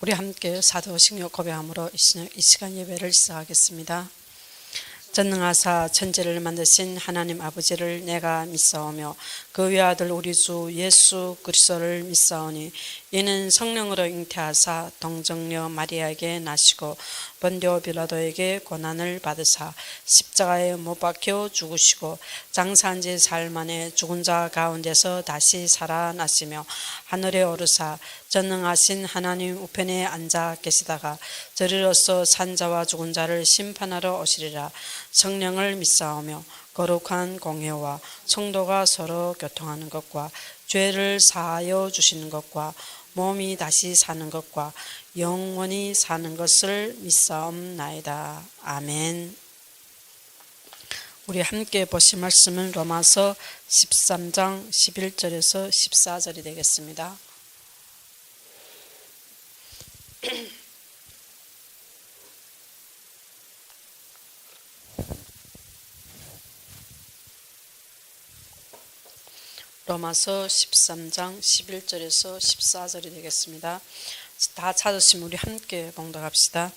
우리 함께 사도신경 고백함으로 이 시간 예배를 시작하겠습니다. 전능하사 천지를 만드신 하나님 아버지를 내가 믿사오며 그 외아들 우리 주 예수 그리스도를 믿사오니 이는 성령으로 잉태하사 동정녀 마리아에게 나시고 본디오 빌라도에게 고난을 받으사 십자가에 못 박혀 죽으시고 장사한 지 사흘 만에 죽은 자 가운데서 다시 살아나시며 하늘에 오르사 전능하신 하나님 우편에 앉아 계시다가 저리로서 산 자와 죽은 자를 심판하러 오시리라. 성령을 믿사오며 거룩한 공회와 성도가 서로 교통하는 것과 죄를 사하여 주시는 것과 몸이 다시 사는 것과 영원히 사는 것을 믿사옵나이다. 아멘. 우리 함께 보실 말씀은 로마서 13장 11절에서 14절이 되겠습니다. 로마서 13장 11절에서 14절이 되겠습니다. 다 찾으시면 우리 함께 봉독합시다.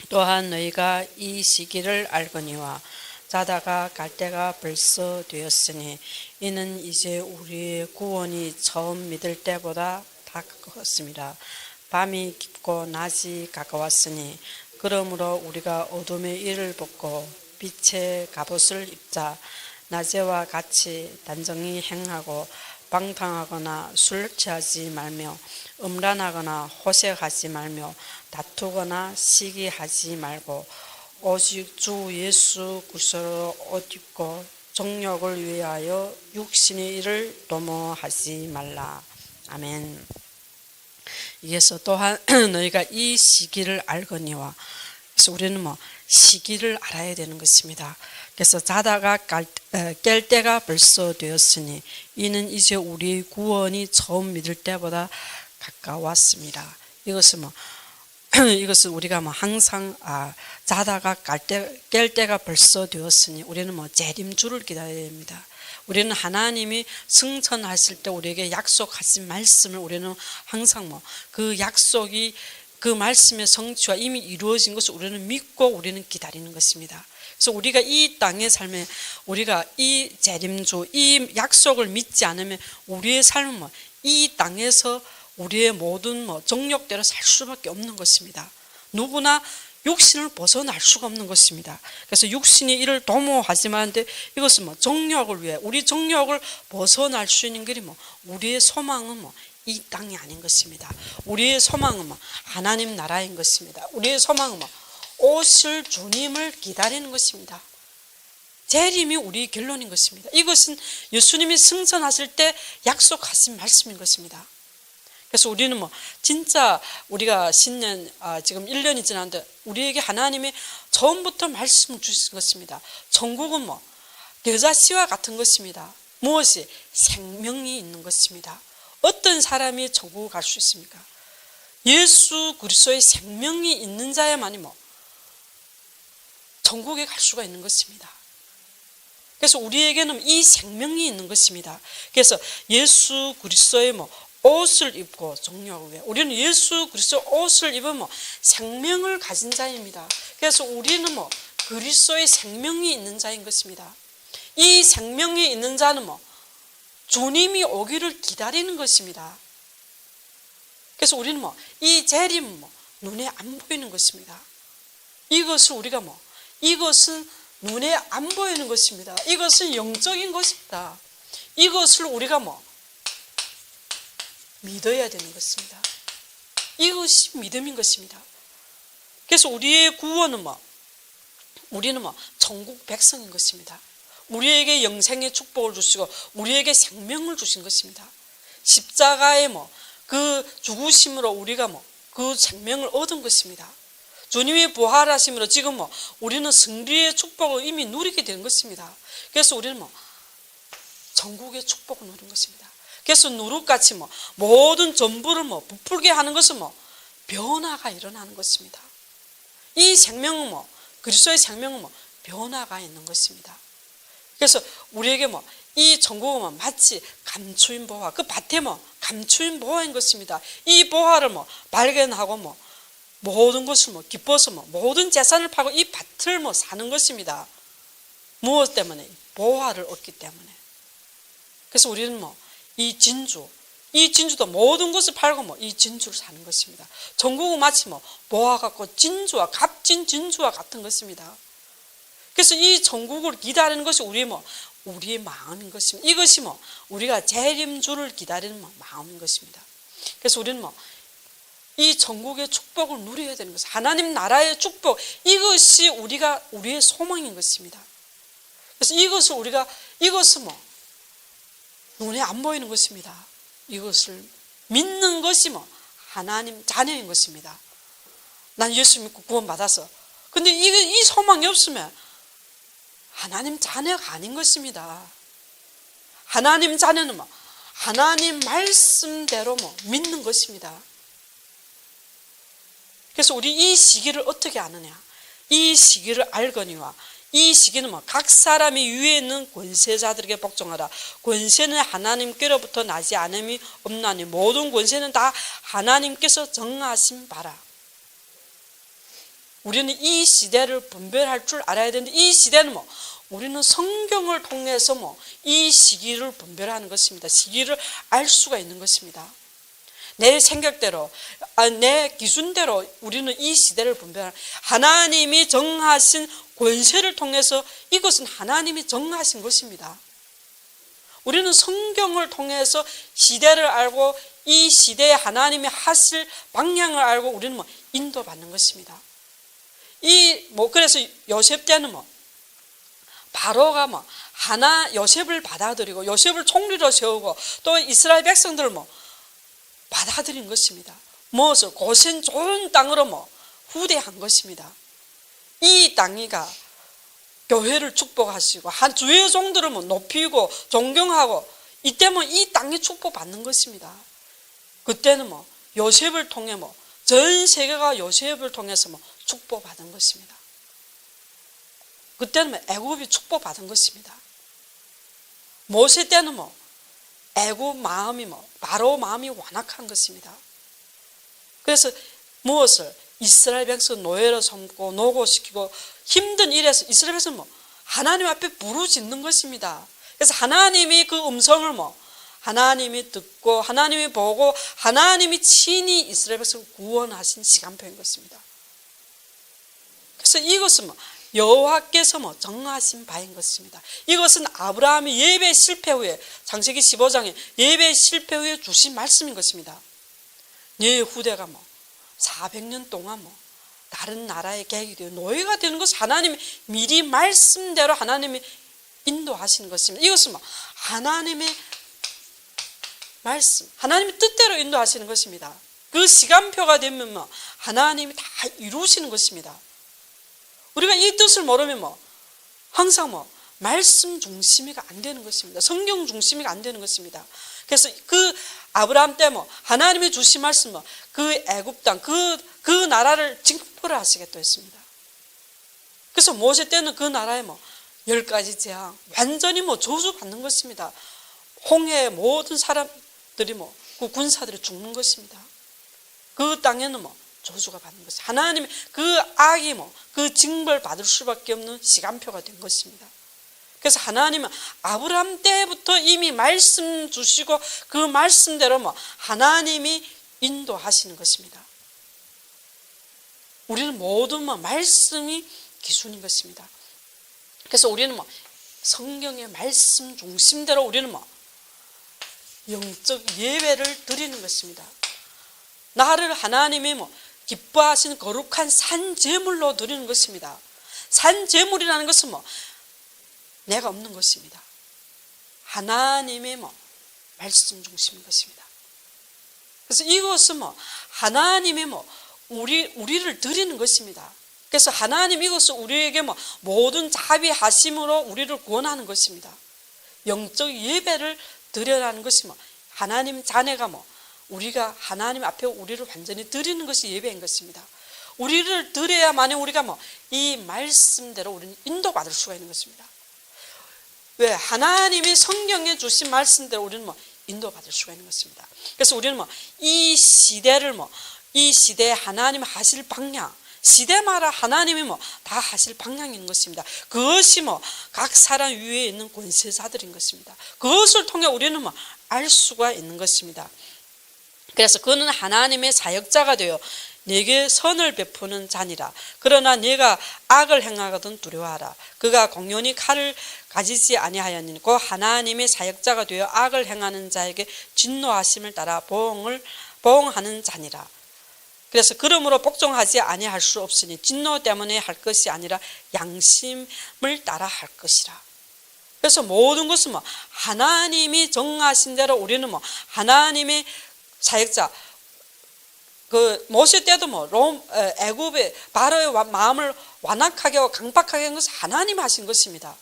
또한 너희가 이 시기를 알거니와 자다가 갈 때가 벌써 되었으니 이는 이제 우리의 구원이 처음 믿을 때보다 다가왔습니다. 밤이 깊고 낮이 가까웠으니 그러므로 우리가 어둠의 일을 벗고 빛의 갑옷을 입자. 낮에와 같이 단정히 행하고 방탕하거나 술 취하지 말며 음란하거나 호색하지 말며 다투거나 시기하지 말고 오직 주 예수 그리스도로 옷 입고 정욕을 위하여 육신의 일을 도모하지 말라. 아멘. 이에서 또한 너희가 이 시기를 알거니와, 그래서 우리는 시기를 알아야 되는 것입니다. 그래서 자다가 깰 때가 벌써 되었으니 이는 이제 우리 구원이 처음 믿을 때보다 가까웠습니다. 이것은 우리가 항상 자다가 깰 때가 벌써 되었으니 우리는 재림주를 기다려야 됩니다. 우리는 하나님이 승천하실 때 우리에게 약속하신 말씀을 우리는 항상 그 약속이 그 말씀의 성취와 이미 이루어진 것을 우리는 믿고 우리는 기다리는 것입니다. 그래서 우리가 이 땅의 삶에 우리가 이 재림주, 이 약속을 믿지 않으면 우리의 삶은 이 땅에서 우리의 모든 정욕대로 살 수밖에 없는 것입니다. 누구나 육신을 벗어날 수가 없는 것입니다. 그래서 육신이 이를 도모하지만 하는데 이것은 정욕을 위해 우리 정욕을 벗어날 수 있는 길이 우리의 소망은 이 땅이 아닌 것입니다. 우리의 소망은 하나님 나라인 것입니다. 우리의 소망은 오실 주님을 기다리는 것입니다. 재림이 우리의 결론인 것입니다. 이것은 예수님이 승천하실 때 약속하신 말씀인 것입니다. 그래서 우리는 진짜 우리가 신년 지금 1년이 지났는데 우리에게 하나님이 처음부터 말씀을 주신 것입니다. 천국은 여자씨와 같은 것입니다. 무엇이? 생명이 있는 것입니다. 어떤 사람이 천국을 갈 수 있습니까? 예수 그리스도의 생명이 있는 자야만이 천국에 갈 수가 있는 것입니다. 그래서 우리에게는 이 생명이 있는 것입니다. 그래서 예수 그리스도의 옷을 입고 정욕을 위해 우리는 예수 그리스도 옷을 입으면 생명을 가진 자입니다. 그래서 우리는 그리스도의 생명이 있는 자인 것입니다. 이 생명이 있는 자는 주님이 오기를 기다리는 것입니다. 그래서 우리는 이 재림은 눈에 안 보이는 것입니다. 이것을 우리가 이것은 눈에 안 보이는 것입니다. 이것은 영적인 것입니다. 이것을 우리가 믿어야 되는 것입니다. 이것이 믿음인 것입니다. 그래서 우리의 구원은 우리는 천국 백성인 것입니다. 우리에게 영생의 축복을 주시고 우리에게 생명을 주신 것입니다. 십자가의 그 죽으심으로 우리가 그 생명을 얻은 것입니다. 주님이 부활하심으로 지금 우리는 승리의 축복을 이미 누리게 된 것입니다. 그래서 우리는 천국의 축복을 누린 것입니다. 그래서 누룩같이 모든 전부를 부풀게 하는 것은 변화가 일어나는 것입니다. 이 생명은 그리스도의 생명은 변화가 있는 것입니다. 그래서 우리에게 이 천국은 마치 감추인 보화, 그 밭에 감추인 보화인 것입니다. 이 보화를 발견하고 모든 것을 기뻐서 모든 재산을 팔고 이 밭을 사는 것입니다. 무엇 때문에? 보화를 얻기 때문에. 그래서 우리는 이 진주도 모든 것을 팔고 이 진주를 사는 것입니다. 전국은 마치 보화 같고 진주와 값진 진주와 같은 것입니다. 그래서 이 전국을 기다리는 것이 우리의 마음인 것입니다. 이것이 우리가 재림주를 기다리는 마음인 것입니다. 그래서 우리는 이 전국의 축복을 누려야 되는 것입니다. 하나님 나라의 축복, 이것이 우리의 소망인 것입니다. 그래서 이것은 눈에 안 보이는 것입니다. 이것을 믿는 것이 하나님 자녀인 것입니다. 난 예수 믿고 구원받았어. 근데 이 소망이 없으면 하나님 자녀가 아닌 것입니다. 하나님 자녀는 하나님 말씀대로 믿는 것입니다. 그래서 우리 이 시기를 어떻게 아느냐? 이 시기를 알거니와 이 시기는 각 사람이 위에 있는 권세자들에게 복종하라. 권세는 하나님께로부터 나지 않음이 없나니 모든 권세는 다 하나님께서 정하신 바라. 우리는 이 시대를 분별할 줄 알아야 되는데 이 시대는 우리는 성경을 통해서 이 시기를 분별하는 것입니다. 시기를 알 수가 있는 것입니다. 내 생각대로, 내 기준대로 우리는 이 시대를 분별하는, 하나님이 정하신 권세를 통해서 이것은 하나님이 정하신 것입니다. 우리는 성경을 통해서 시대를 알고 이 시대에 하나님이 하실 방향을 알고 우리는 인도받는 것입니다. 그래서 요셉 때는 바로가 요셉을 받아들이고 요셉을 총리로 세우고 또 이스라엘 백성들을 받아들인 것입니다. 무엇을? 고센 좋은 땅으로 후대한 것입니다. 이 땅이가 교회를 축복하시고 한 주의 종들을 높이고 존경하고 이때면 이 땅이 축복받는 것입니다. 그때는 요셉을 통해 전 세계가 요셉을 통해서 축복받은 것입니다. 그때는 애굽이 축복받은 것입니다. 모세 때는 애굽 마음이 바로 마음이 완악한 것입니다. 그래서 무엇을? 이스라엘 백성 노예로 삼고 노고시키고 힘든 일에서 이스라엘 백성은 하나님 앞에 부르짖는 것입니다. 그래서 하나님이 그 음성을 하나님이 듣고 하나님이 보고 하나님이 친히 이스라엘 백성을 구원하신 시간표인 것입니다. 그래서 이것은 여호와께서 정하신 바인 것입니다. 이것은 아브라함이 예배 실패 후에 창세기 15장에 예배 실패 후에 주신 말씀인 것입니다. 네 후대가 400년 동안 다른 나라의 계획이 되어 노예가 되는 것을 하나님이 미리 말씀대로 하나님이 인도하시는 것입니다. 이것은 하나님의 말씀, 하나님의 뜻대로 인도하시는 것입니다. 그 시간표가 되면 하나님이 다 이루시는 것입니다. 우리가 이 뜻을 모르면 항상 말씀 중심이가 안 되는 것입니다. 성경 중심이가 안 되는 것입니다. 그래서 그 아브라함 때 하나님이 주신 말씀 그 애굽 땅 그 나라를 징표를 하시겠다 했습니다. 그래서 모세 때는 그 나라에 10가지 재앙 완전히 저주받는 것입니다. 홍해의 모든 사람들이 그 군사들이 죽는 것입니다. 그 땅에는 저주가 받는 것입니다. 하나님이 그 악이 그 징벌 받을 수밖에 없는 시간표가 된 것입니다. 그래서 하나님은 아브라함 때부터 이미 말씀 주시고 그 말씀대로 하나님이 인도하시는 것입니다. 우리는 모든 말씀이 기준인 것입니다. 그래서 우리는 성경의 말씀 중심대로 우리는 영적 예배를 드리는 것입니다. 나를 하나님이 기뻐하시는 거룩한 산제물로 드리는 것입니다. 산제물이라는 것은 내가 없는 것입니다. 하나님의 말씀 중심인 것입니다. 그래서 이것은 하나님의 우리를 드리는 것입니다. 그래서 하나님 이것은 우리에게 모든 자비하심으로 우리를 구원하는 것입니다. 영적 예배를 드려라는 것이 하나님 자녀가 우리가 하나님 앞에 우리를 완전히 드리는 것이 예배인 것입니다. 우리를 드려야만이 우리가 이 말씀대로 우리는 인도받을 수가 있는 것입니다. 왜? 하나님이 성경에 주신 말씀대로 우리는 인도받을 수가 있는 것입니다. 그래서 우리는 이 시대를 이 시대에 하나님 하실 방향, 시대마다 하나님이 다 하실 방향인 것입니다. 그것이 각 사람 위에 있는 권세자들인 것입니다. 그것을 통해 우리는 알 수가 있는 것입니다. 그래서 그는 하나님의 사역자가 되어 네게 선을 베푸는 자니라. 그러나 네가 악을 행하거든 두려워하라. 그가 공연히 칼을 가지지 아니하였느니 그 하나님의 사역자가 되어 악을 행하는 자에게 진노하심을 따라 보응하는 자니라. 그래서 그러므로 복종하지 아니할 수 없으니 진노 때문에 할 것이 아니라 양심을 따라 할 것이라. 그래서 모든 것은 하나님이 정하신 대로 우리는 하나님의 사역자, 그 모세 때도 애굽의 바로의 마음을 완악하게 하고 강박하게 한 것은 하나님이 하신 것입니다.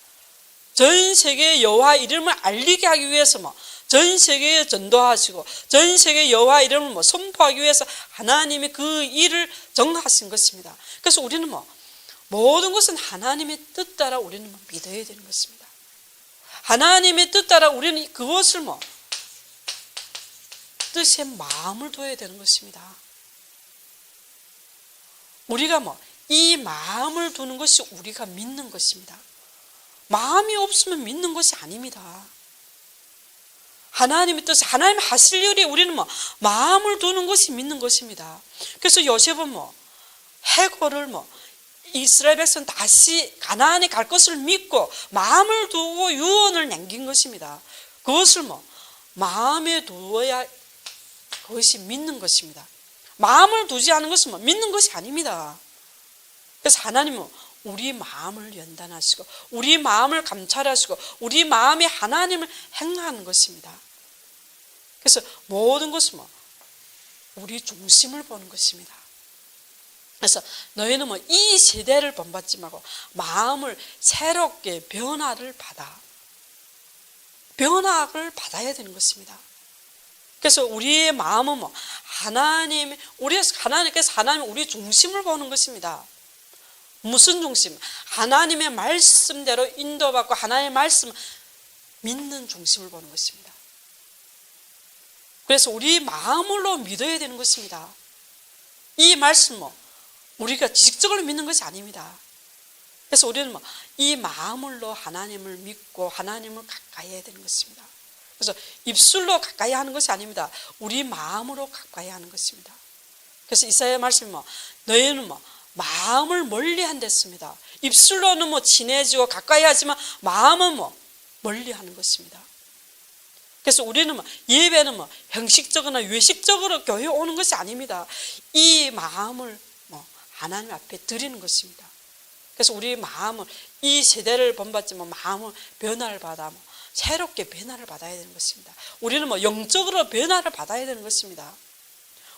전 세계에 여호와 이름을 알리게 하기 위해서 전 세계에 전도하시고 전 세계 여호와 이름을 선포하기 위해서 하나님이 그 일을 정하신 것입니다. 그래서 우리는 모든 것은 하나님의 뜻 따라 우리는 믿어야 되는 것입니다. 하나님의 뜻 따라 우리는 그것을 뜻에 마음을 둬야 되는 것입니다. 우리가 이 마음을 두는 것이 우리가 믿는 것입니다. 마음이 없으면 믿는 것이 아닙니다. 하나님의 뜻, 하나님 하실 일이 우리는 마음을 두는 것이 믿는 것입니다. 그래서 요셉은 해골을 이스라엘 백성 다시 가나안에 갈 것을 믿고 마음을 두고 유언을 남긴 것입니다. 그것을 마음에 두어야 그것이 믿는 것입니다. 마음을 두지 않은 것은 믿는 것이 아닙니다. 그래서 하나님은 우리 마음을 연단하시고 우리 마음을 감찰하시고 우리 마음에 하나님을 행하는 것입니다. 그래서 모든 것은 우리 중심을 보는 것입니다. 그래서 너희는 이 세대를 본받지 말고 마음을 새롭게 변화를 받아야 되는 것입니다. 그래서 우리의 마음은 하나님께서 우리 중심을 보는 것입니다. 무슨 중심? 하나님의 말씀대로 인도받고 하나님의 말씀 믿는 중심을 보는 것입니다. 그래서 우리 마음으로 믿어야 되는 것입니다. 이 말씀 우리가 지식적으로 믿는 것이 아닙니다. 그래서 우리는 이 마음으로 하나님을 믿고 하나님을 가까이 해야 되는 것입니다. 그래서 입술로 가까이 하는 것이 아닙니다. 우리 마음으로 가까이 하는 것입니다. 그래서 이사야 말씀이 너희는 마음을 멀리 한댔습니다. 입술로는 친해지고 가까이 하지만 마음은 멀리 하는 것입니다. 그래서 우리는 예배는 형식적이나 외식적으로 교회에 오는 것이 아닙니다. 이 마음을 하나님 앞에 드리는 것입니다. 그래서 우리 마음을 이 세대를 본받지만 마음을 변화를 받아 새롭게 변화를 받아야 되는 것입니다. 우리는 영적으로 변화를 받아야 되는 것입니다.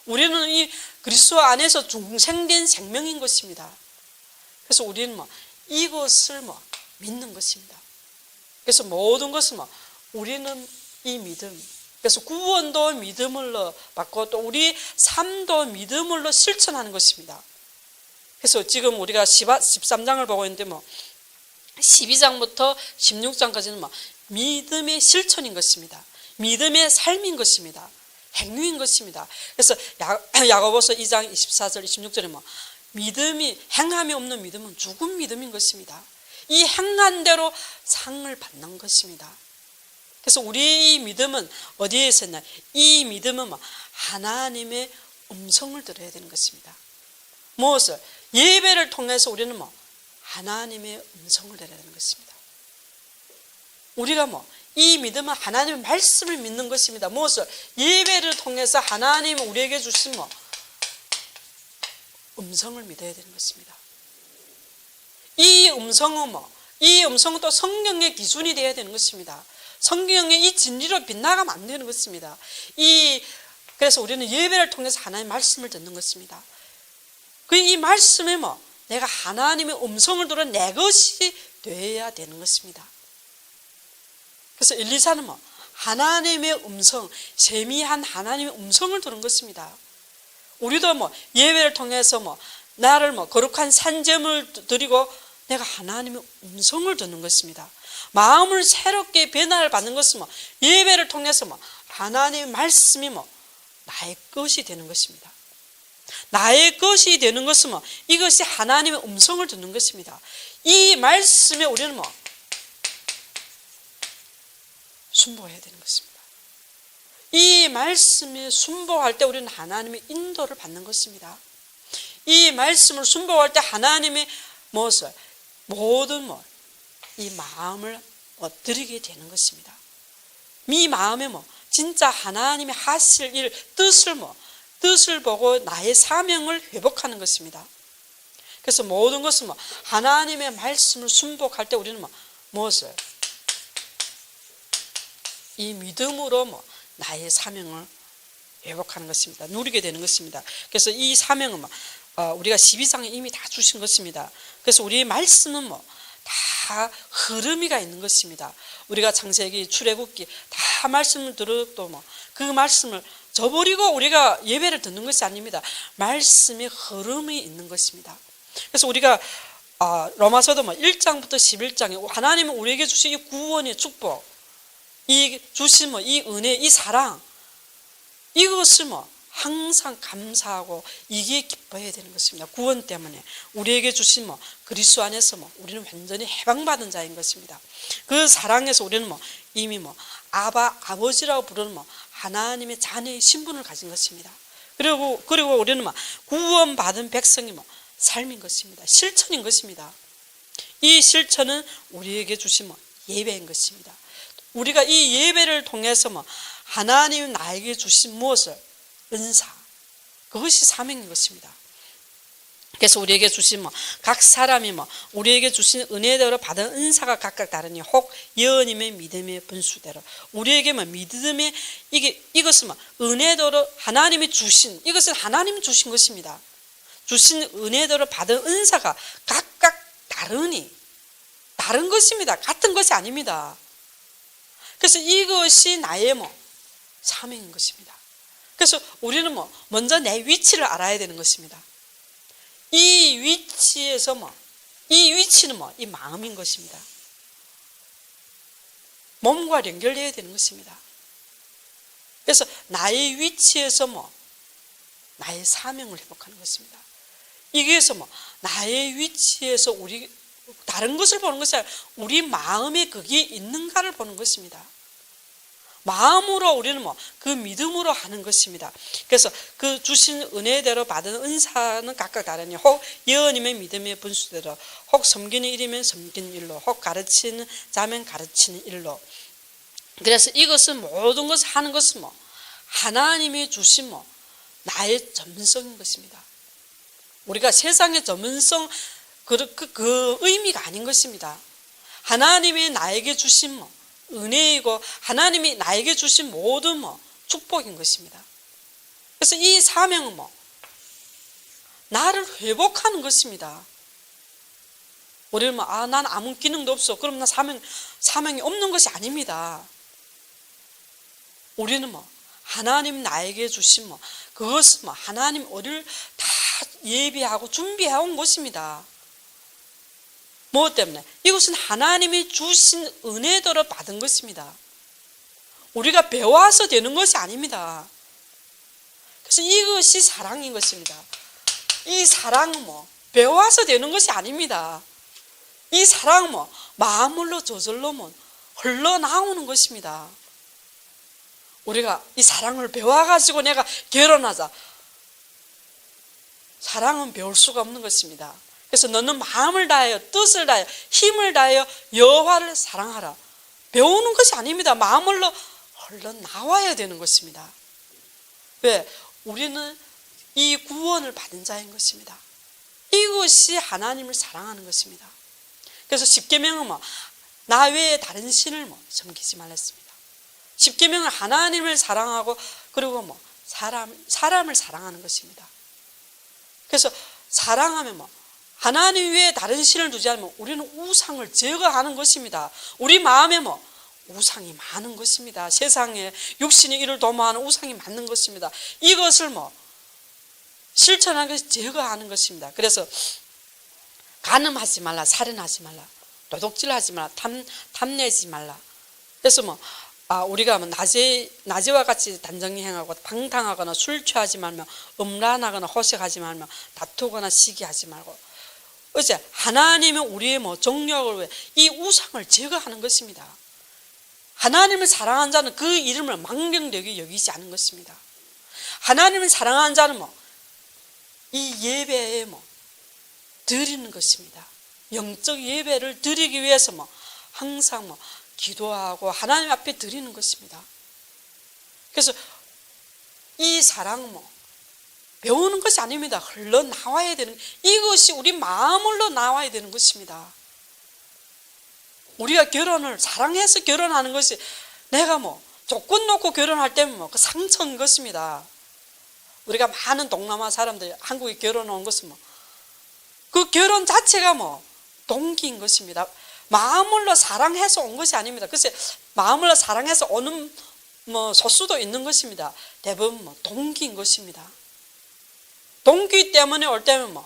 우리는 이 그리스도 안에서 중생된 생명인 것입니다. 그래서 우리는 이것을 믿는 것입니다. 그래서 모든 것은 우리는 이 믿음, 그래서 구원도 믿음으로 받고 또 우리 삶도 믿음으로 실천하는 것입니다. 그래서 지금 우리가 13장을 보고 있는데 12장부터 16장까지는 믿음의 실천인 것입니다. 믿음의 삶인 것입니다. 행위인 것입니다. 그래서 야고보서 2장 24절 26절에 믿음이 행함이 없는 믿음은 죽은 믿음인 것입니다. 이 행한 대로 상을 받는 것입니다. 그래서 우리 믿음은 어디에 있었나? 이 믿음은 하나님의 음성을 들어야 되는 것입니다. 무엇을? 예배를 통해서 우리는 하나님의 음성을 들어야 되는 것입니다. 우리가 이 믿음은 하나님의 말씀을 믿는 것입니다. 무엇을? 예배를 통해서 하나님이 우리에게 주신 음성을 믿어야 되는 것입니다. 이 음성은 또 성경의 기준이 되어야 되는 것입니다. 성경의 이 진리로 빗나가면 안 되는 것입니다. 그래서 우리는 예배를 통해서 하나님의 말씀을 듣는 것입니다. 이 말씀에 내가 하나님의 음성을 들어 내 것이 되어야 되는 것입니다. 그래서 엘리사는 하나님의 음성, 세미한 하나님의 음성을 들은 것입니다. 우리도 예배를 통해서 나를 거룩한 산점을 드리고 내가 하나님의 음성을 듣는 것입니다. 마음을 새롭게 변화를 받는 것은 예배를 통해서 하나님의 말씀이 뭐 나의 것이 되는 것입니다. 나의 것이 되는 것은 뭐 이것이 하나님의 음성을 듣는 것입니다. 이 말씀에 우리는 뭐 순복해야 되는 것입니다. 이 말씀에 순복할 때 우리는 하나님의 인도를 받는 것입니다. 이 말씀을 순복할 때 하나님의 무엇을 모든 이 마음을 드리게 되는 것입니다. 이 마음에 진짜 하나님의 하실 일 뜻을 보고 나의 사명을 회복하는 것입니다. 그래서 모든 것은 하나님의 말씀을 순복할 때 우리는 무엇을 이 믿음으로 나의 사명을 회복하는 것입니다. 누리게 되는 것입니다. 그래서 이 사명은 우리가 12장에 이미 다 주신 것입니다. 그래서 우리의 말씀은 다 흐름이가 있는 것입니다. 우리가 창세기, 출애굽기 다 말씀을 들어도 그 말씀을 저버리고 우리가 예배를 듣는 것이 아닙니다. 말씀의 흐름이 있는 것입니다. 그래서 우리가 로마서도 1장부터 11장에 하나님은 우리에게 주신 이 구원의 축복, 이 주신 이 은혜, 이 사랑, 이것을 항상 감사하고 이게 기뻐해야 되는 것입니다. 구원 때문에 우리에게 주신 그리스도 안에서 우리는 완전히 해방받은 자인 것입니다. 그 사랑에서 우리는 이미 아버지라고 부르는 하나님의 자녀의 신분을 가진 것입니다. 그리고 우리는 구원받은 백성이 삶인 것입니다. 실천인 것입니다. 이 실천은 우리에게 주신 예배인 것입니다. 우리가 이 예배를 통해서 하나님 나에게 주신 무엇을 은사, 그것이 사명인 것입니다. 그래서 우리에게 주신 각 사람이 우리에게 주신 은혜대로 받은 은사가 각각 다르니 혹 예언임의 믿음의 분수대로 우리에게 믿음의 이것은 은혜대로 하나님이 주신, 이것은 하나님이 주신 것입니다. 주신 은혜대로 받은 은사가 각각 다른 것입니다. 같은 것이 아닙니다. 그래서 이것이 나의 사명인 것입니다. 그래서 우리는 먼저 내 위치를 알아야 되는 것입니다. 이 위치에서 이 위치는 이 마음인 것입니다. 몸과 연결해야 되는 것입니다. 그래서 나의 위치에서 나의 사명을 회복하는 것입니다. 이게서 나의 위치에서 우리 다른 것을 보는 것이 아니라 우리 마음에 그게 있는가를 보는 것입니다. 마음으로 우리는 그 믿음으로 하는 것입니다. 그래서 그 주신 은혜대로 받은 은사는 각각 다르니 혹 예언이면 믿음의 분수대로, 혹 섬기는 일이면 섬기는 일로, 혹 가르치는 자면 가르치는 일로. 그래서 이것은 모든 것을 하는 것은 하나님이 주신 나의 전문성인 것입니다. 우리가 세상의 전문성 그 의미가 아닌 것입니다. 하나님이 나에게 주신 은혜이고 하나님이 나에게 주신 모든 축복인 것입니다. 그래서 이 사명은 나를 회복하는 것입니다. 우리는 난 아무 기능도 없어, 그럼 나 사명이 없는 것이 아닙니다. 우리는 하나님 나에게 주신 그것은 하나님 우리를 다 예비하고 준비해온 것입니다. 무엇 때문에? 이것은 하나님이 주신 은혜대로 받은 것입니다. 우리가 배워서 되는 것이 아닙니다. 그래서 이것이 사랑인 것입니다. 이 사랑은 배워서 되는 것이 아닙니다. 이 사랑은 마음으로 저절로 흘러나오는 것입니다. 우리가 이 사랑을 배워가지고 내가 결혼하자. 사랑은 배울 수가 없는 것입니다. 그래서 너는 마음을 다하여 뜻을 다하여 힘을 다하여 여호와를 사랑하라. 배우는 것이 아닙니다. 마음으로 흘러나와야 되는 것입니다. 왜? 우리는 이 구원을 받은 자인 것입니다. 이것이 하나님을 사랑하는 것입니다. 그래서 십계명은 나 외에 다른 신을 섬기지 말랬습니다. 십계명은 하나님을 사랑하고 그리고 사람을 사랑하는 것입니다. 그래서 사랑하면 하나님 외에 다른 신을 두지 않으면 우리는 우상을 제거하는 것입니다. 우리 마음에 우상이 많은 것입니다. 세상에 육신의 일을 도모하는 우상이 많은 것입니다. 이것을 실천하는 것이 제거하는 것입니다. 그래서 간음하지 말라, 살인하지 말라, 도둑질하지 말라, 탐내지 말라. 그래서 우리가 뭐 낮에와 같이 단정히 행하고 방탕하거나 술 취하지 말며 음란하거나 호색하지 말며 다투거나 시기하지 말고. 어째 하나님은 우리의 정력을 위해 이 우상을 제거하는 것입니다. 하나님을 사랑하는 자는 그 이름을 망령되게 여기지 않는 것입니다. 하나님을 사랑하는 자는 이 예배에 드리는 것입니다. 영적 예배를 드리기 위해서 항상 기도하고 하나님 앞에 드리는 것입니다. 그래서 이 사랑 배우는 것이 아닙니다. 흘러나와야 되는, 이것이 우리 마음으로 나와야 되는 것입니다. 우리가 결혼을 사랑해서 결혼하는 것이, 내가 조건 놓고 결혼할 때면 그 상처인 것입니다. 우리가 많은 동남아 사람들이 한국에 결혼 온 것은 그 결혼 자체가 동기인 것입니다. 마음으로 사랑해서 온 것이 아닙니다. 글쎄, 마음으로 사랑해서 오는 소수도 있는 것입니다. 대부분 동기인 것입니다. 동기 때문에 올 때면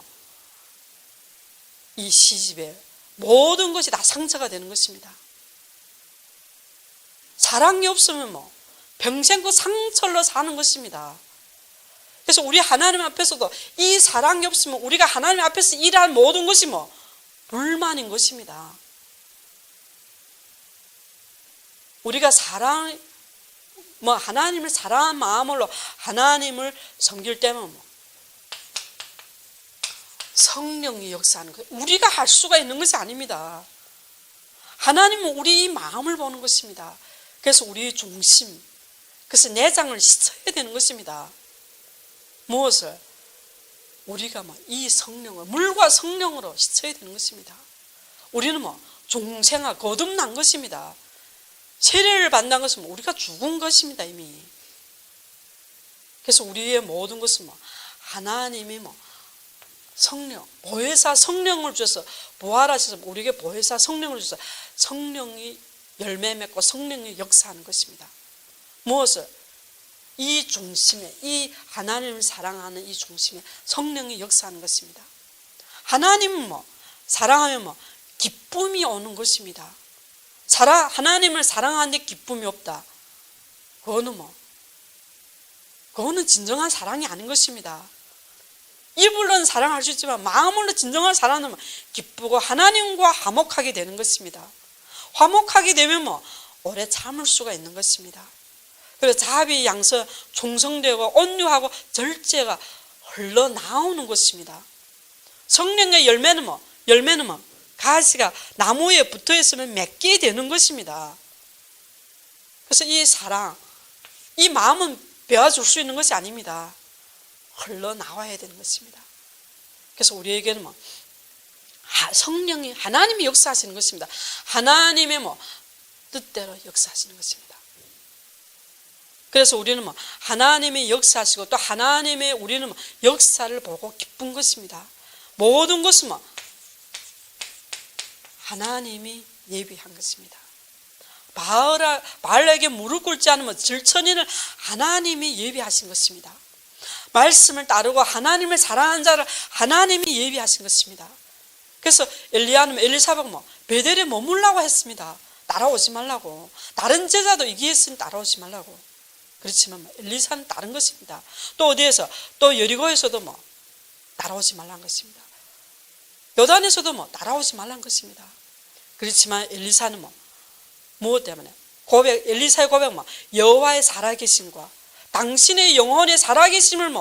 이 시집에 모든 것이 다 상처가 되는 것입니다. 사랑이 없으면 평생 그 상처로 사는 것입니다. 그래서 우리 하나님 앞에서도 이 사랑이 없으면 우리가 하나님 앞에서 일할 모든 것이 불만인 것입니다. 우리가 하나님을 사랑한 마음으로 하나님을 섬길 때면 성령이 역사하는 거예요. 우리가 할 수가 있는 것이 아닙니다. 하나님은 우리 마음을 보는 것입니다. 그래서 우리의 중심, 그래서 내장을 씻어야 되는 것입니다. 무엇을? 우리가 이 성령을, 물과 성령으로 씻어야 되는 것입니다. 우리는 중생아 거듭난 것입니다. 세례를 받는 것은 우리가 죽은 것입니다, 이미. 그래서 우리의 모든 것은 하나님이 성령, 보혜사 성령을 주셔서 부활하셔서 우리에게 보혜사 성령을 주셔서 성령이 열매 맺고 성령이 역사하는 것입니다. 무엇을? 이 중심에, 이 하나님을 사랑하는 이 중심에 성령이 역사하는 것입니다. 하나님은 사랑하면 기쁨이 오는 것입니다. 하나님을 사랑하는데 기쁨이 없다. 그거는 진정한 사랑이 아닌 것입니다. 입으로는 사랑할 수 있지만 마음으로 진정한 사랑은 기쁘고 하나님과 화목하게 되는 것입니다. 화목하게 되면 오래 참을 수가 있는 것입니다. 그래서 자비, 양선, 충성되고 온유하고 절제가 흘러나오는 것입니다. 성령의 열매는 가시가 나무에 붙어 있으면 맺게 되는 것입니다. 그래서 이 사랑, 이 마음은 배워줄 수 있는 것이 아닙니다. 흘러나와야 되는 것입니다. 그래서 우리에게는 성령이, 하나님이 역사하시는 것입니다. 하나님의 뜻대로 역사하시는 것입니다. 그래서 우리는 하나님이 역사하시고 또 하나님의 우리는 역사를 보고 기쁜 것입니다. 모든 것은 하나님이 예비한 것입니다. 바알에게 무릎 꿇지 않으면 질천이는 하나님이 예비하신 것입니다. 말씀을 따르고 하나님을 사랑하는 자를 하나님이 예비하신 것입니다. 그래서 엘리사가 베델에 머물라고 했습니다. 따라오지 말라고. 다른 제자도 얘기했으니 따라오지 말라고. 그렇지만 엘리사는 다른 것입니다. 또 어디에서, 또 여리고에서도 따라오지 말라는 것입니다. 요단에서도 따라오지 말라는 것입니다. 그렇지만 엘리사는 무엇 때문에? 엘리사의 고백 여호와의 살아계심과 당신의 영혼의 살아계심을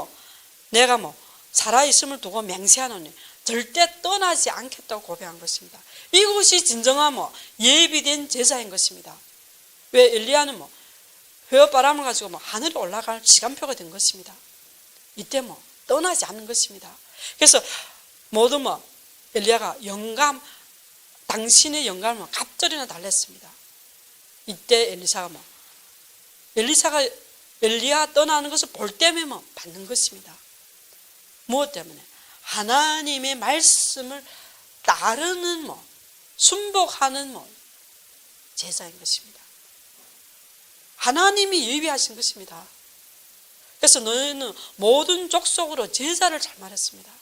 내가 살아있음을 두고 맹세하노니 절대 떠나지 않겠다고 고백한 것입니다. 이것이 진정한 예비된 제자인 것입니다. 왜? 엘리야는 회옷바람을 가지고 하늘에 올라갈 시간표가 된 것입니다. 이때 떠나지 않는 것입니다. 그래서 모두 엘리야가 당신의 영감을 갑절이나 달랬습니다. 이때 엘리사가 엘리야 떠나는 것을 볼 때면 받는 것입니다. 무엇 때문에? 하나님의 말씀을 따르는 순복하는 제자인 것입니다. 하나님이 예비하신 것입니다. 그래서 너희는 모든 족속으로 제자를 잘 말했습니다.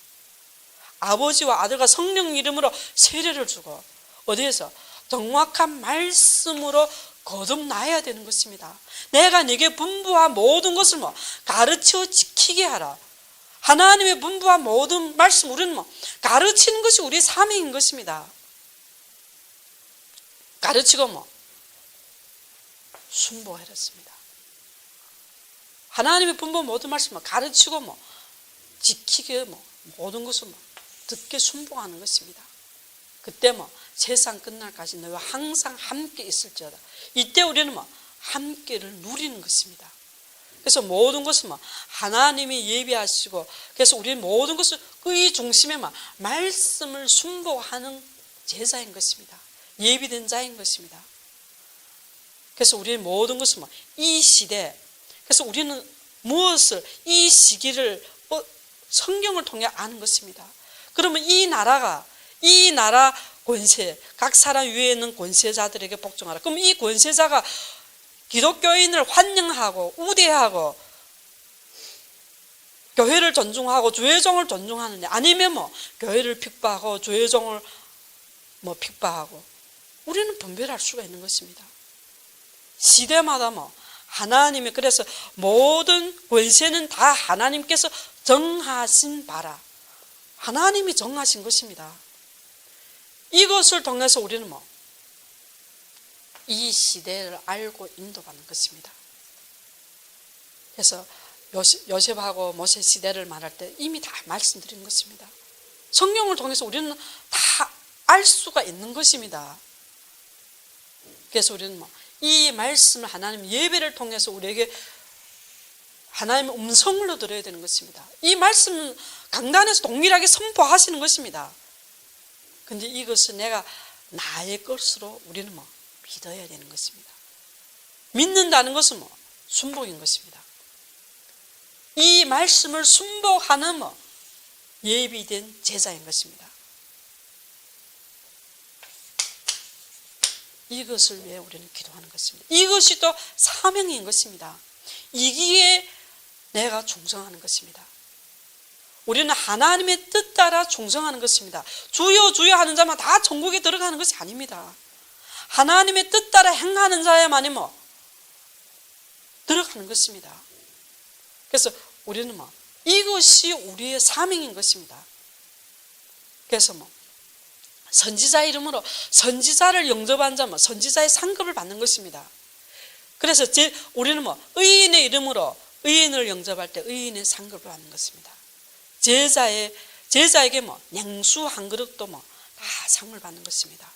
아버지와 아들과 성령 이름으로 세례를 주고 어디에서? 정확한 말씀으로 거듭나야 되는 것입니다. 내가 네게 분부한 모든 것을 가르쳐 지키게 하라. 하나님의 분부한 모든 말씀 우리는 가르치는 것이 우리의 사명인 것입니다. 가르치고 순복하였습니다. 하나님의 분부한 모든 말씀 가르치고 지키게 모든 것을 듣게 순복하는 것입니다. 그때 세상 끝날까지 너희와 항상 함께 있을지어다. 이때 우리는 함께를 누리는 것입니다. 그래서 모든 것은 하나님이 예비하시고, 그래서 우리는 모든 것을 그 중심에 말씀을 순복하는 제자인 것입니다. 예비된 자인 것입니다. 그래서 우리는 모든 것은 이 시대, 그래서 우리는 무엇을, 이 시기를 성경을 통해 아는 것입니다. 그러면 이 나라 권세, 각 사람 위에 있는 권세자들에게 복종하라. 그럼 이 권세자가 기독교인을 환영하고 우대하고 교회를 존중하고 주의종을 존중하느냐, 아니면 교회를 핍박하고 주의종을 핍박하고, 우리는 분별할 수가 있는 것입니다. 시대마다 하나님이, 그래서 모든 권세는 다 하나님께서 정하신 바라. 하나님이 정하신 것입니다. 이것을 통해서 우리는 이 시대를 알고 인도받는 것입니다. 그래서 요셉하고 모세 시대를 말할 때 이미 다 말씀드린 것입니다. 성경을 통해서 우리는 다 알 수가 있는 것입니다. 그래서 우리는 이 말씀을, 하나님 예배를 통해서 우리에게 하나님의 음성으로 들어야 되는 것입니다. 이 말씀은 강단에서 동일하게 선포하시는 것입니다. 근데 이것은 내가 나의 것으로 우리는 믿어야 되는 것입니다. 믿는다는 것은 순복인 것입니다. 이 말씀을 순복하는 예비된 제자인 것입니다. 이것을 위해 우리는 기도하는 것입니다. 이것이 또 사명인 것입니다. 이기에 내가 충성하는 것입니다. 우리는 하나님의 뜻 따라 충성하는 것입니다. 주여 주여 하는 자만 다 천국에 들어가는 것이 아닙니다. 하나님의 뜻 따라 행하는 자야만이 들어가는 것입니다. 그래서 우리는 이것이 우리의 사명인 것입니다. 그래서 선지자 이름으로 선지자를 영접한 자면 선지자의 상급을 받는 것입니다. 그래서 우리는 의인의 이름으로 의인을 영접할 때 의인의 상급을 받는 것입니다. 제자에게 냉수 한 그릇도 다 상을 받는 것입니다.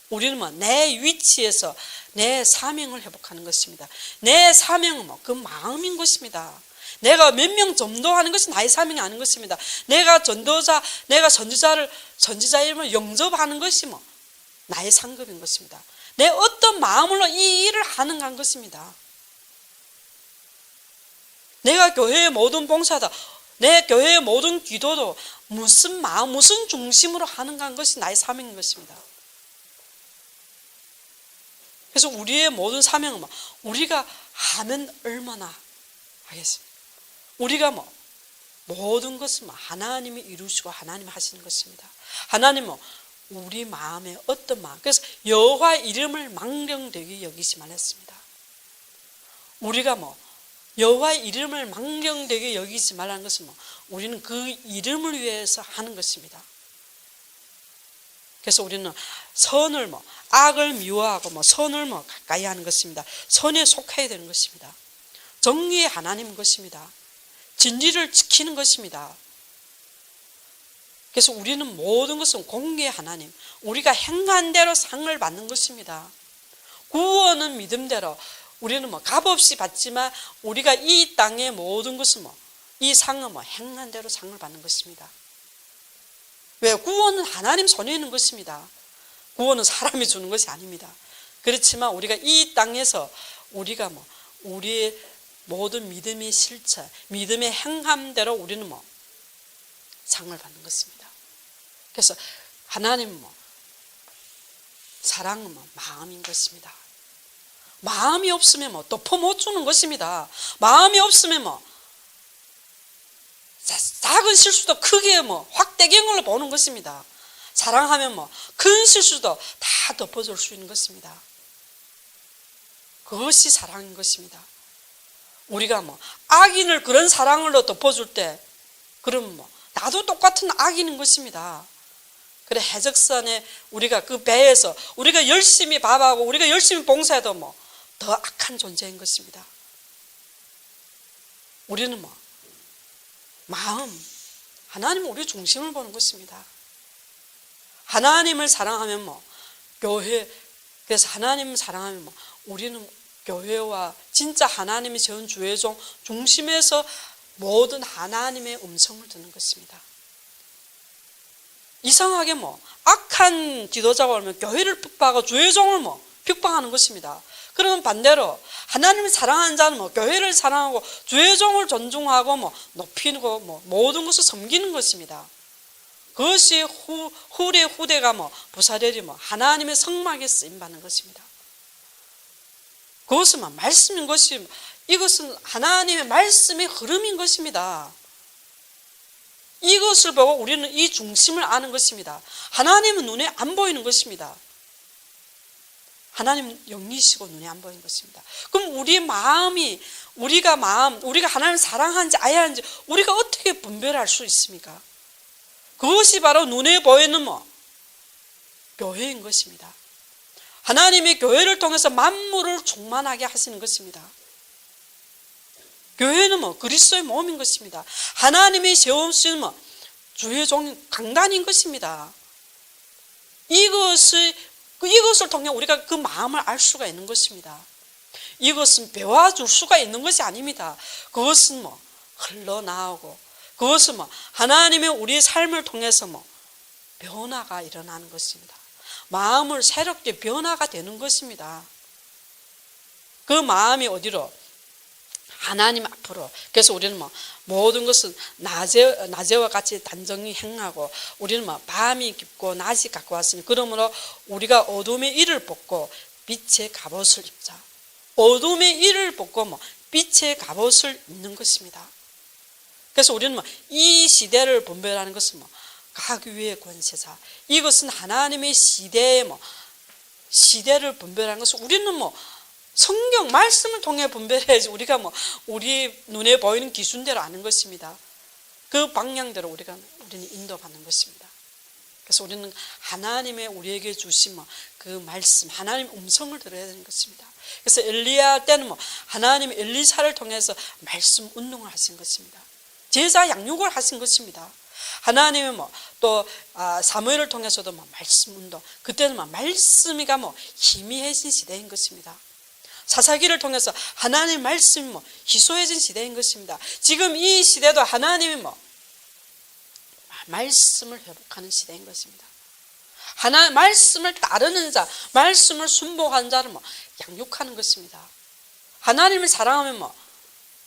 우리는 내 위치에서 내 사명을 회복하는 것입니다. 내 사명은 그 마음인 것입니다. 내가 몇 명 전도하는 것이 나의 사명이 아닌 것입니다. 내가 선지자 이름을 영접하는 것이 나의 상급인 것입니다. 내 어떤 마음으로 이 일을 하는가 한 것입니다. 내가 교회의 모든 봉사다, 내 교회의 모든 기도도 무슨 마음, 무슨 중심으로 하는가 한 것이 나의 사명인 것입니다. 그래서 우리의 모든 사명은 우리가 하면 얼마나 하겠습니까? 우리가 모든 것은 하나님이 이루시고 하나님이 하시는 것입니다. 하나님은 우리 마음에 어떤 마음, 그래서 여호와 이름을 망령되게 여기지 말았습니다. 우리가 여호와 이름을 망령되게 여기지 말라는 것은 우리는 그 이름을 위해서 하는 것입니다. 그래서 우리는 선을 악을 미워하고 선을 가까이 하는 것입니다. 선에 속해야 되는 것입니다. 정의의 하나님인 것입니다. 진리를 지키는 것입니다. 그래서 우리는 모든 것은 공의의 하나님, 우리가 행한 대로 상을 받는 것입니다. 구원은 믿음대로, 우리는 값없이 받지만 우리가 이 땅의 모든 것은 이 상은 행한 대로 상을 받는 것입니다. 왜? 구원은 하나님 손에 있는 것입니다. 구원은 사람이 주는 것이 아닙니다. 그렇지만 우리가 이 땅에서 우리가 우리의 모든 믿음의 실체, 믿음의 행함대로 우리는 상을 받는 것입니다. 그래서 하나님은 사랑은 마음인 것입니다. 마음이 없으면 덮어 못 주는 것입니다. 마음이 없으면 작은 실수도 크게 확대경으로 보는 것입니다. 사랑하면 큰 실수도 다 덮어줄 수 있는 것입니다. 그것이 사랑인 것입니다. 우리가 악인을 그런 사랑으로 덮어줄 때, 그럼 나도 똑같은 악인인 것입니다. 그래, 해적선에 우리가 그 배에서 우리가 열심히 밥하고 우리가 열심히 봉사해도 더 악한 존재인 것입니다. 우리는 마음, 하나님은 우리 중심을 보는 것입니다. 하나님을 사랑하면 교회, 그래서 하나님을 사랑하면 우리는 교회와 진짜 하나님이 세운 주의종 중심에서 모든 하나님의 음성을 듣는 것입니다. 이상하게 악한 지도자가 오면 교회를 핍박하고 주의종을 핍박하는 것입니다. 그러면 반대로 하나님을 사랑하는 자는 교회를 사랑하고 주의종을 존중하고 높이고 모든 것을 섬기는 것입니다. 그것이 후대 후대가 부사절이 하나님의 성막에 쓰임받는 것입니다. 그것은 말씀인 것이, 이것은 하나님의 말씀의 흐름인 것입니다. 이것을 보고 우리는 이 중심을 아는 것입니다. 하나님은 눈에 안 보이는 것입니다. 하나님은 영이시고 눈에 안 보이는 것입니다. 그럼 우리의 마음이, 우리가 하나님을 사랑하는지 아야하는지 우리가 어떻게 분별할 수 있습니까? 그것이 바로 눈에 보이는 교회인 것입니다. 하나님이 교회를 통해서 만물을 충만하게 하시는 것입니다. 교회는 그리스도의 몸인 것입니다. 하나님이 세우신 주의 종 강단인 것입니다. 이것을 통해 우리가 그 마음을 알 수가 있는 것입니다. 이것은 배워줄 수가 있는 것이 아닙니다. 그것은 흘러나오고, 그것은 하나님의 우리의 삶을 통해서 변화가 일어나는 것입니다. 마음을 새롭게 변화가 되는 것입니다. 그 마음이 어디로? 하나님 앞으로. 그래서 우리는 모든 것은 낮에와 같이 단정히 행하고, 우리는 밤이 깊고 낮이 가까웠으니 그러므로 우리가 어둠의 일을 벗고 빛의 갑옷을 입자. 어둠의 일을 벗고 빛의 갑옷을 입는 것입니다. 그래서 우리는 이 시대를 분별하는 것은 각 위의 권세자, 이것은 하나님의 시대를 분별하는 것은 우리는 성경 말씀을 통해 분별해야지, 우리가 우리 눈에 보이는 기준대로 아는 것입니다. 그 방향대로 우리는 인도받는 것입니다. 그래서 우리는 하나님의 우리에게 주신 그 말씀, 하나님의 음성을 들어야 되는 것입니다. 그래서 엘리야 때는 하나님이 엘리사를 통해서 말씀 운동을 하신 것입니다. 제자 양육을 하신 것입니다. 하나님이 또 사무엘을 통해서도 말씀 운동, 그때는 말씀이가 희미해진 시대인 것입니다. 사사기를 통해서 하나님의 말씀이 희소해진 시대인 것입니다. 지금 이 시대도 하나님이 말씀을 회복하는 시대인 것입니다. 말씀을 따르는 자, 말씀을 순복하는 자를 양육하는 것입니다. 하나님을 사랑하면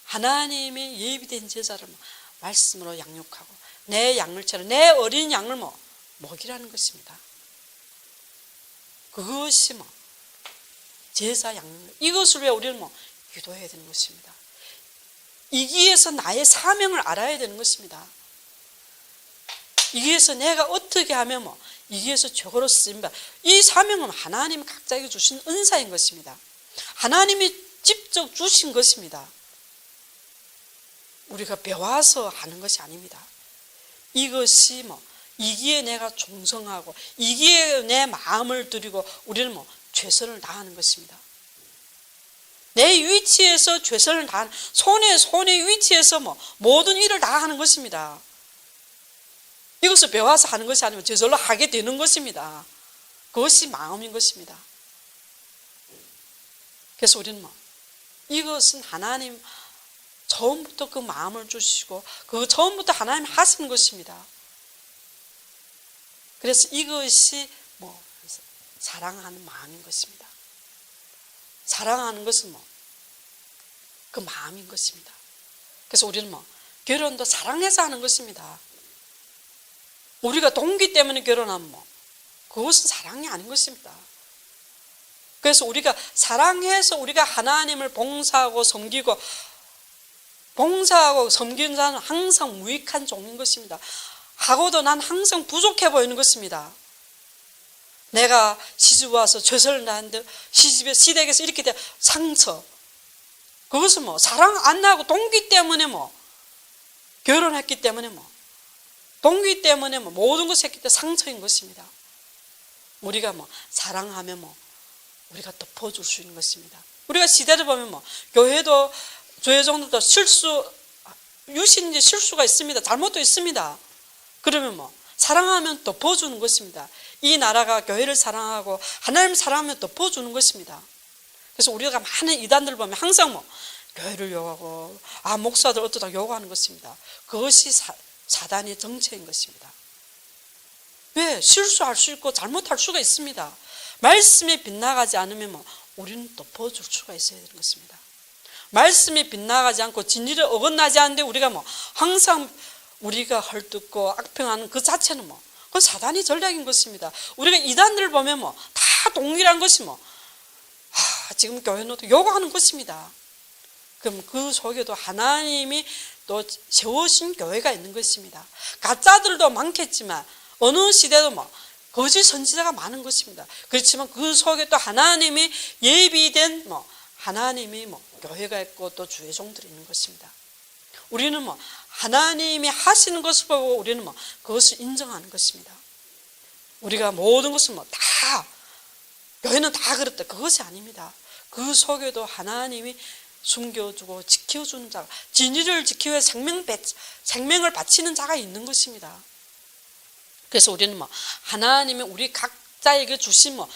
하나님의 예비된 제자를 말씀으로 양육하고, 내 양을처럼 내 어린 양을 먹이라는 것입니다. 그것이 제사 양육, 이것을 위해 우리는 기도해야 되는 것입니다. 이기에서 나의 사명을 알아야 되는 것입니다. 이기에서 내가 어떻게 하면 이기에서 최고로 쓰임받, 이 사명은 하나님이 각자에게 주신 은사인 것입니다. 하나님이 직접 주신 것입니다. 우리가 배워서 하는 것이 아닙니다. 이것이 이기에 내가 충성하고 이기에 내 마음을 드리고 우리는 최선을 다하는 것입니다. 내 위치에서 최선을 다하는, 손의 위치에서 모든 일을 다 하는 것입니다. 이것을 배워서 하는 것이 아니면 저절로 하게 되는 것입니다. 그것이 마음인 것입니다. 그래서 우리는 이것은 하나님 처음부터 그 마음을 주시고 그 처음부터 하나님 하신 것입니다. 그래서 이것이 사랑하는 마음인 것입니다. 사랑하는 것은 그 마음인 것입니다. 그래서 우리는 결혼도 사랑해서 하는 것입니다. 우리가 동기 때문에 결혼하면 그것은 사랑이 아닌 것입니다. 그래서 우리가 사랑해서 우리가 하나님을 봉사하고 섬기는 자는 항상 무익한 종인 것입니다. 하고도 난 항상 부족해 보이는 것입니다. 내가 시집 와서 죄를 낳았는데 시집에 시댁에서 이렇게 돼 상처. 그것은 뭐 사랑 안 나고 동기 때문에 뭐 결혼했기 때문에 뭐 동기 때문에 뭐 모든 것을 했기 때문에 상처인 것입니다. 우리가 뭐 사랑하면 뭐 우리가 덮어줄 수 있는 것입니다. 우리가 시대를 보면 뭐 교회도 조회종들도 유신인지 실수가 있습니다. 잘못도 있습니다. 그러면 뭐 사랑하면 덮어주는 것입니다. 이 나라가 교회를 사랑하고 하나님을 사랑하면 덮어주는 것입니다. 그래서 우리가 많은 이단들 보면 항상 뭐 교회를 욕하고 목사들 어쩌다 욕하는 것입니다. 그것이 사단의 정체인 것입니다. 왜? 실수할 수 있고 잘못할 수가 있습니다. 말씀에 빗나가지 않으면 뭐 우리는 덮어줄 수가 있어야 되는 것입니다. 말씀에 빗나가지 않고 진리를 어긋나지 않는데 우리가 뭐 항상 우리가 헐뜯고 악평하는 그 자체는 뭐 그건 사단의 전략인 것입니다. 우리가 이단들을 보면 뭐 다 동일한 것이 뭐 지금 교회는 또 욕하는 것입니다. 그럼 그 속에도 하나님이 또 세우신 교회가 있는 것입니다. 가짜들도 많겠지만 어느 시대도 뭐 거짓 선지자가 많은 것입니다. 그렇지만 그 속에 또 하나님이 예비된 뭐 하나님이 뭐 교회가 있고 또 주의 종들이 있는 것입니다. 우리는 뭐 하나님이 하시는 것을 보고 우리는 뭐 그것을 인정하는 것입니다. 우리가 모든 것을 뭐 다 교회는 다 그렇다 그것이 아닙니다. 그 속에도 하나님이 숨겨주고 지켜주는 자가 진리를 지키기 위해 생명을 바치는 자가 있는 것입니다. 그래서 우리는 뭐 하나님이 우리 각자에게 주신 뭐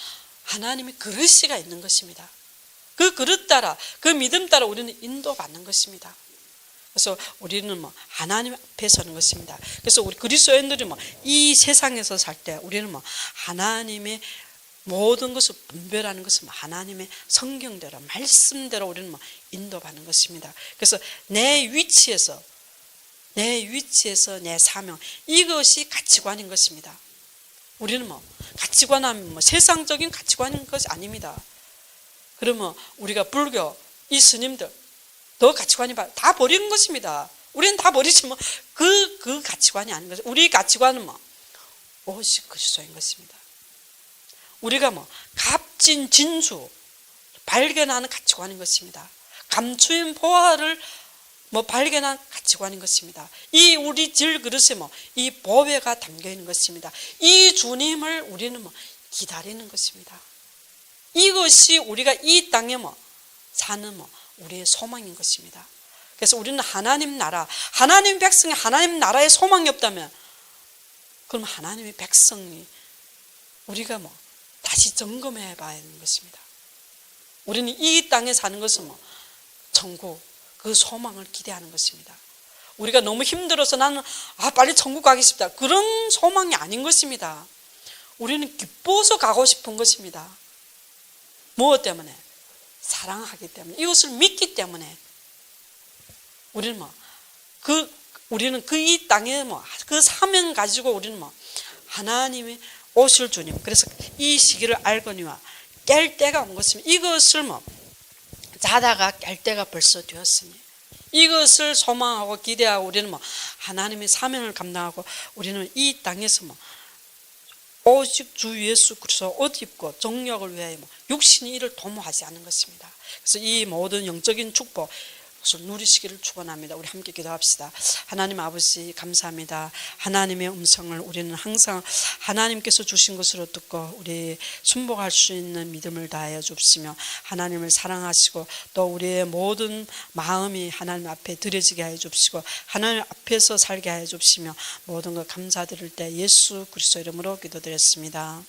하나님의 그릇이가 있는 것입니다. 그 그릇 따라 그 믿음 따라 우리는 인도받는 것입니다. 그래서 우리는 뭐 하나님 앞에 서는 것입니다. 그래서 우리 그리스도인들이 뭐 이 세상에서 살 때 우리는 뭐 하나님의 모든 것을 분별하는 것은 뭐 하나님의 성경대로 말씀대로 우리는 뭐 인도받는 것입니다. 그래서 내 위치에서 내 사명 이것이 가치관인 것입니다. 우리는 뭐 가치관 하면 뭐 세상적인 가치관인 것이 아닙니다. 그러면 우리가 불교 이 스님들 더 가치관이 다 버리는 것입니다. 우리는 다 버리지만 그 가치관이 아닌 것입니다. 우리 가치관은 뭐 오직 그리스도인 것입니다. 우리가 뭐 값진 진주 발견하는 가치관인 것입니다. 감추인 보화를 뭐 발견한 가치관인 것입니다. 이 우리 질그릇에 뭐 이 보배가 담겨 있는 것입니다. 이 주님을 우리는 뭐 기다리는 것입니다. 이것이 우리가 이 땅에 뭐 사는 뭐 우리의 소망인 것입니다. 그래서 우리는 하나님 나라, 하나님 백성이 하나님 나라에 소망이 없다면 그럼 하나님의 백성이 우리가 뭐 다시 점검해 봐야 하는 것입니다. 우리는 이 땅에 사는 것은 뭐 천국 그 소망을 기대하는 것입니다. 우리가 너무 힘들어서 나는 빨리 천국 가기 싶다 그런 소망이 아닌 것입니다. 우리는 기뻐서 가고 싶은 것입니다. 무엇 때문에? 사랑하기 때문에 이것을 믿기 때문에 우리는 뭐 우리는 그 이 땅에 뭐 그 사명 가지고 우리는 뭐 하나님이 오실 주님 그래서 이 시기를 알거니와 깰 때가 온 것입니다. 이것을 뭐 자다가 깰 때가 벌써 되었으니 이것을 소망하고 기대하고 우리는 뭐 하나님의 사명을 감당하고 우리는 이 땅에서 뭐 오직 주 예수 그리스도 옷 입고 정력을 위하여 뭐 육신이 이를 도모하지 않는 것입니다. 그래서 이 모든 영적인 축복 누리시기를 축원합니다. 우리 함께 기도합시다. 하나님 아버지 감사합니다. 하나님의 음성을 우리는 항상 하나님께서 주신 것으로 듣고 우리 순복할 수 있는 믿음을 다하여 주시며 하나님을 사랑하시고 또 우리의 모든 마음이 하나님 앞에 드려지게 하여 주시고 하나님 앞에서 살게 하여 주시며 모든 것 감사드릴 때 예수 그리스도 이름으로 기도드렸습니다.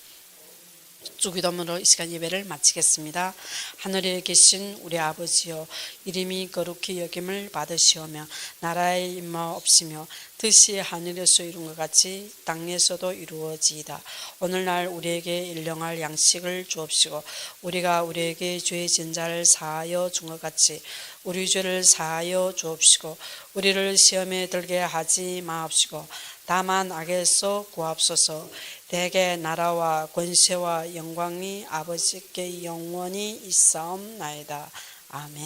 주기도문으로 이 시간 예배를 마치겠습니다. 하늘에 계신 우리 아버지여 이름이 거룩히 여김을 받으시오며 나라의 임마 없으며 뜻이 하늘에서 이룬 것 같이 땅에서도 이루어지이다. 오늘날 우리에게 일용할 양식을 주옵시고 우리가 우리에게 죄 진 자를 사하여 준 것 같이 우리 죄를 사하여 주옵시고 우리를 시험에 들게 하지 마옵시고 다만 악에서 구하옵소서. 대개 나라와 권세와 영광이 아버지께 영원히 있사옵나이다. 아멘.